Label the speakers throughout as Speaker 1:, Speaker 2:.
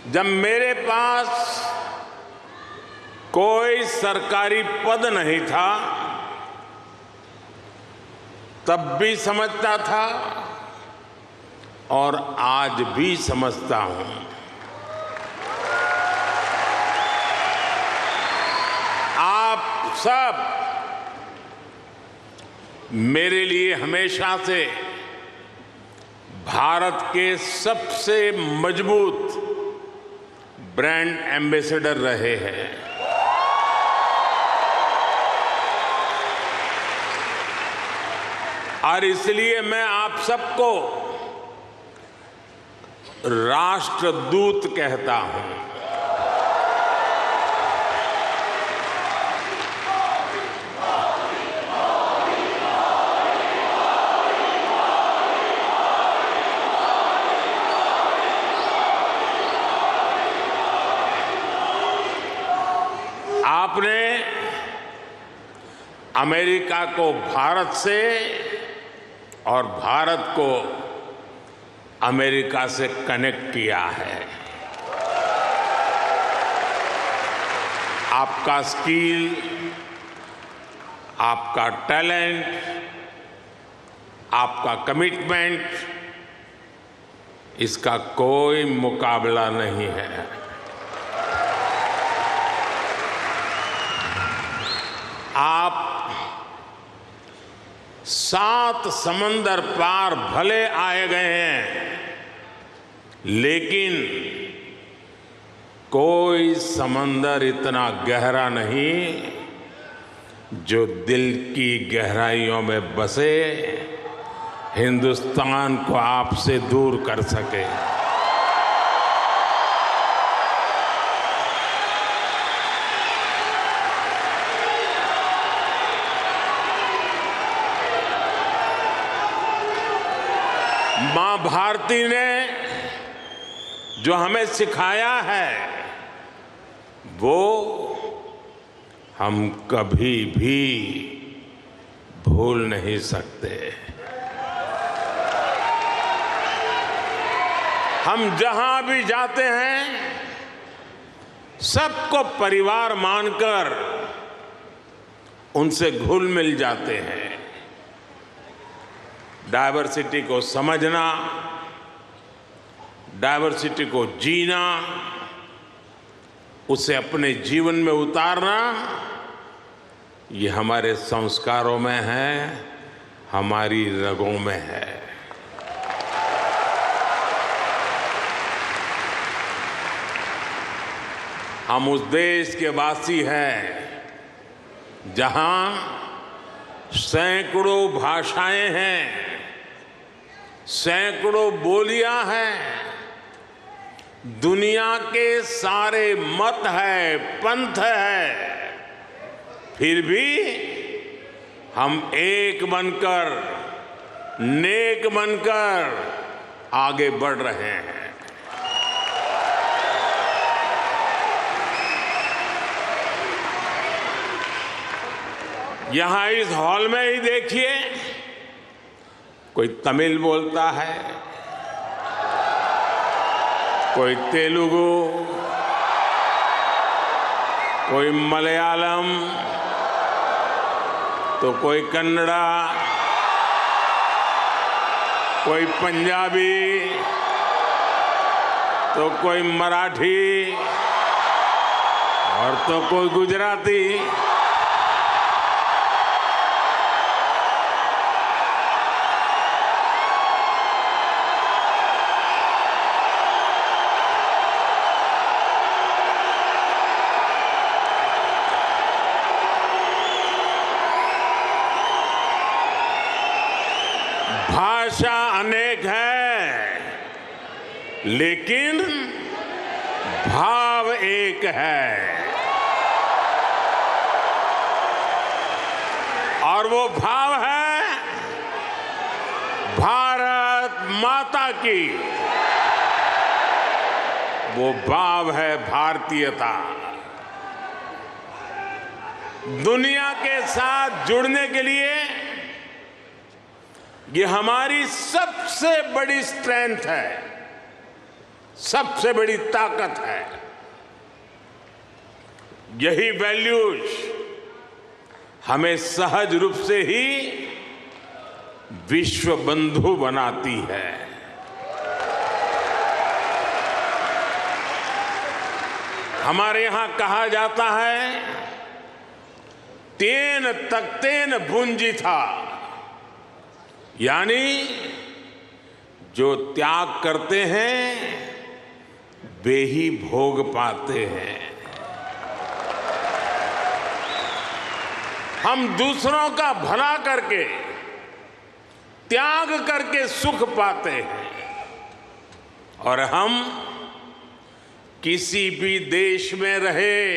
Speaker 1: जब मेरे पास कोई सरकारी पद नहीं था तब भी समझता था और आज भी समझता हूं। आप सब मेरे लिए हमेशा से भारत के सबसे मजबूत ब्रांड एम्बेसडर रहे हैं। और इसलिए मैं आप सबको राष्ट्रदूत कहता हूं। आपने अमेरिका को भारत से और भारत को अमेरिका से कनेक्ट किया है। आपका स्किल, आपका टैलेंट, आपका कमिटमेंट, इसका कोई मुकाबला नहीं है। आप 7 समंदर पार भले आए गए हैं, लेकिन कोई समंदर इतना गहरा नहीं जो दिल की गहराइयों में बसे हिंदुस्तान को आपसे दूर कर सके। मां भारती ने जो हमें सिखाया है वो हम कभी भी भूल नहीं सकते। हम जहां भी जाते हैं सबको परिवार मानकर उनसे घुल मिल जाते हैं। डायवर्सिटी को समझना, डायवर्सिटी को जीना, उसे अपने जीवन में उतारना, ये हमारे संस्कारों में है, हमारी रगों में है। हम उस देश के वासी हैं जहां सैकड़ों भाषाएं हैं, सैकड़ों बोलियां हैं, दुनिया के सारे मत है, पंथ है, फिर भी हम एक बनकर, नेक बनकर आगे बढ़ रहे हैं। यहां इस हॉल में ही देखिए, कोई तमिल बोलता है, कोई तेलुगु, कोई मलयालम, तो कोई कन्नड़ा, कोई पंजाबी, तो कोई मराठी और तो कोई गुजराती। भाषा अनेक है, लेकिन भाव एक है, और वो भाव है भारत माता की। वो भाव है भारतीयता। दुनिया के साथ जुड़ने के लिए ये हमारी सबसे बड़ी स्ट्रेंथ है, सबसे बड़ी ताकत है। यही वैल्यूज हमें सहज रूप से ही विश्व बंधु बनाती है। हमारे यहां कहा जाता है, तेन तख्तेन भुंजी था, यानी जो त्याग करते हैं वे ही भोग पाते हैं। हम दूसरों का भला करके, त्याग करके सुख पाते हैं, और हम किसी भी देश में रहे,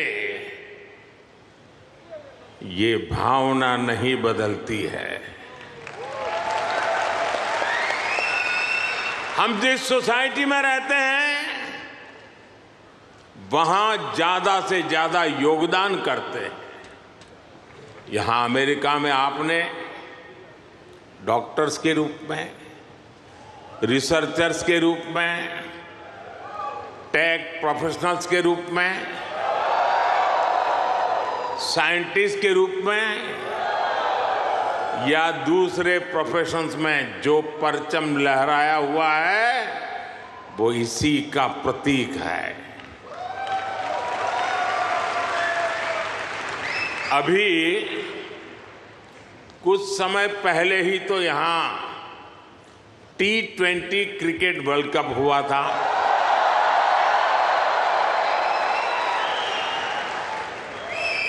Speaker 1: ये भावना नहीं बदलती है। हम जिस सोसाइटी में रहते हैं वहां ज्यादा से ज्यादा योगदान करते हैं। यहां अमेरिका में आपने डॉक्टर्स के रूप में, रिसर्चर्स के रूप में, टेक प्रोफेशनल्स के रूप में, साइंटिस्ट के रूप में या दूसरे प्रोफेशंस में जो परचम लहराया हुआ है वो इसी का प्रतीक है। अभी कुछ समय पहले ही तो यहां T20 क्रिकेट वर्ल्ड कप हुआ था।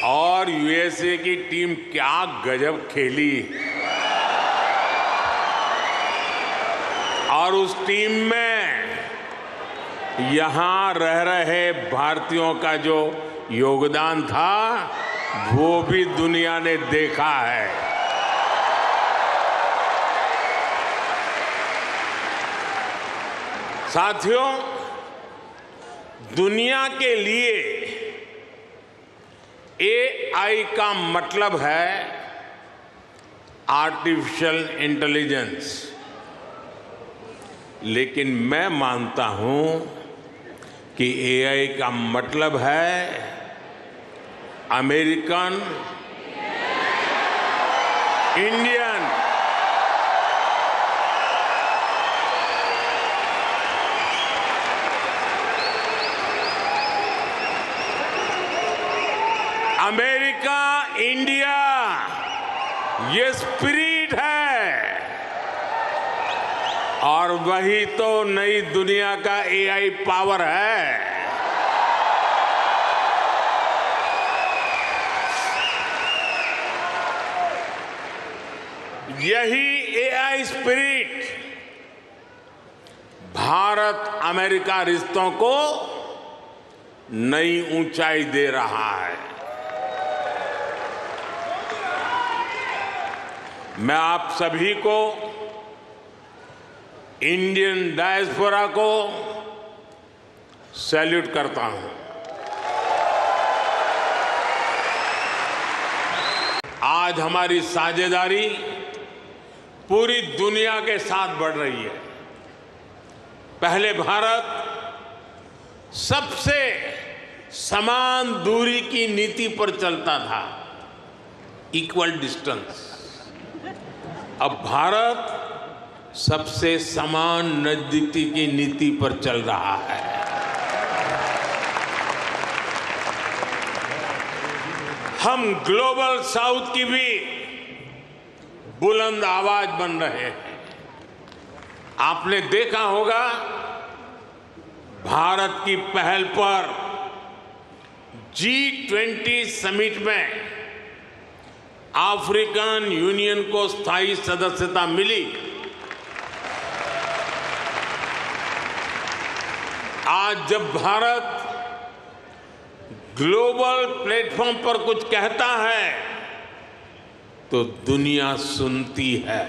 Speaker 1: और यूएसए की टीम क्या गजब खेली, और उस टीम में यहां रह रहे भारतीयों का जो योगदान था वो भी दुनिया ने देखा है। साथियों, दुनिया के लिए AI का मतलब है आर्टिफिशियल इंटेलिजेंस, लेकिन मैं मानता हूं कि AI का मतलब है अमेरिकन इंडियन अमेरिका इंडिया, ये स्पिरिट है, और वही तो नई दुनिया का AI पावर है। यही AI स्पिरिट भारत अमेरिका रिश्तों को नई ऊंचाई दे रहा है। मैं आप सभी को, इंडियन डायस्पोरा को सैल्यूट करता हूं। आज हमारी साझेदारी पूरी दुनिया के साथ बढ़ रही है। पहले भारत सबसे समान दूरी की नीति पर चलता था, इक्वल डिस्टेंस। अब भारत सबसे समान नजदीकी की नीति पर चल रहा है। हम ग्लोबल साउथ की भी बुलंद आवाज बन रहे हैं। आपने देखा होगा, भारत की पहल पर G20 समिट में अफ्रीकन यूनियन को स्थायी सदस्यता मिली। आज जब भारत ग्लोबल प्लेटफॉर्म पर कुछ कहता है तो दुनिया सुनती है।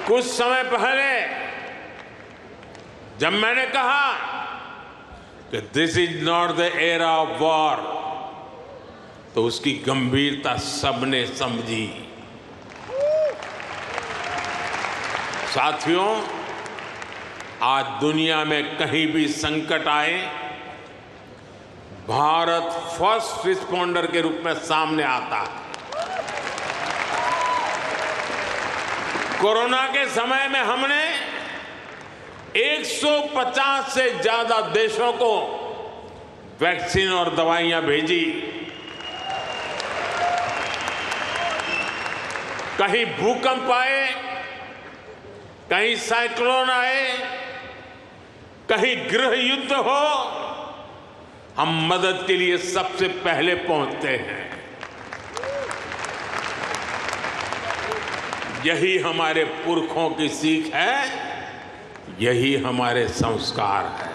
Speaker 1: कुछ समय पहले जब मैंने कहा कि this is not the era of war, तो उसकी गंभीरता सबने समझी। साथियों, आज दुनिया में कहीं भी संकट आए, भारत फर्स्ट रिस्पॉन्डर के रूप में सामने आता है। कोरोना के समय में हमने 150 से ज्यादा देशों को वैक्सीन और दवाइयां भेजी। कहीं भूकंप आए, कहीं साइक्लोन आए, कहीं गृह युद्ध हो, हम मदद के लिए सबसे पहले पहुंचते हैं। यही हमारे पुरखों की सीख है, यही हमारे संस्कार है।